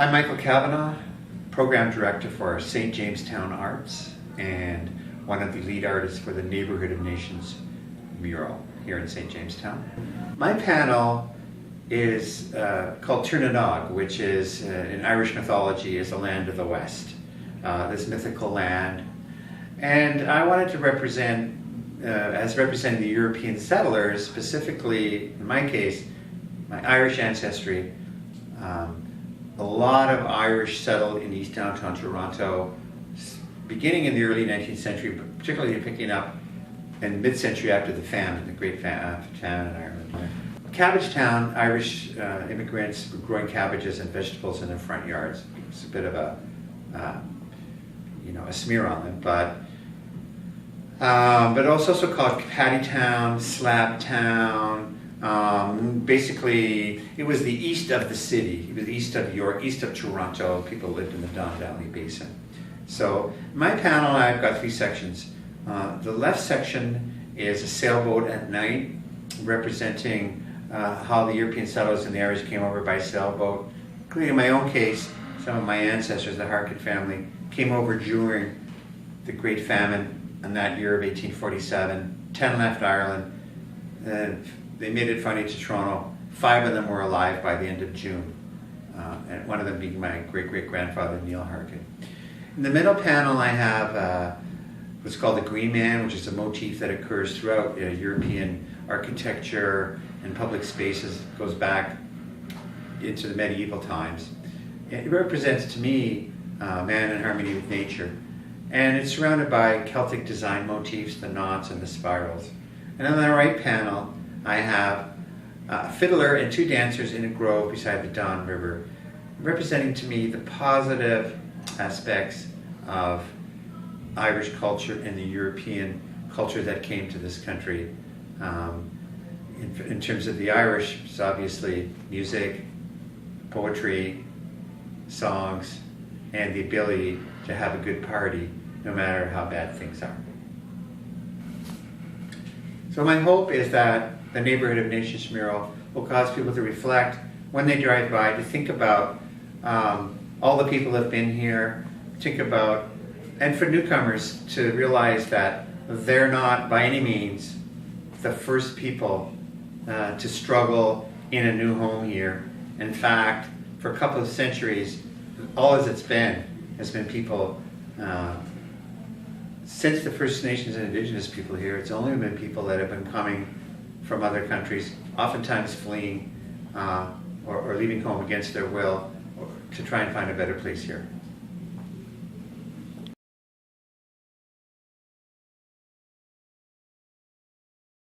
I'm Michael Cavanaugh, Program Director for St. Jamestown Arts and one of the lead artists for the Neighbourhood of Nations Mural here in St. Jamestown. My panel is called Cavanaugh, which is, in Irish mythology, is the land of the West, this mythical land. And I wanted to represent, as representing the European settlers, specifically, in my case, my Irish ancestry. A lot of Irish settled in East Downtown Toronto, beginning in the early 19th century, but particularly picking up in mid-century after the famine, the Great Famine in Ireland. Cabbage Town, Irish immigrants were growing cabbages and vegetables in their front yards. It's a bit of a, a smear on them, but it was also called Paddy Town, Slab Town. Basically, it was the east of the city. It was east of York, east of Toronto. People lived in the Don Valley Basin. So my panel, I've got three sections. The left section is a sailboat at night, representing how the European settlers and the Irish came over by sailboat. Including in my own case, some of my ancestors, the Harcourt family, came over during the Great Famine in that year of 1847. 10 left Ireland. They made it finally to Toronto. 5 of them were alive by the end of June, and one of them being my great-great-grandfather, Neil Harcourt. In the middle panel, I have what's called the Green Man, which is a motif that occurs throughout European architecture and public spaces. It goes back into the medieval times. It represents, to me, man in harmony with nature. And it's surrounded by Celtic design motifs, the knots and the spirals. And on the right panel, I have a fiddler and 2 dancers in a grove beside the Don River, representing to me the positive aspects of Irish culture and the European culture that came to this country. In terms of the Irish, it's obviously music, poetry, songs, and the ability to have a good party no matter how bad things are. So my hope is that the Neighbourhood of Nations mural will cause people to reflect when they drive by, to think about all the people that have been here, think about, and for newcomers to realize that they're not by any means the first people to struggle in a new home here. In fact, for a couple of centuries, all as it's been has been people, since the First Nations and Indigenous people here, it's only been people that have been coming from other countries, oftentimes fleeing or leaving home against their will to try and find a better place here.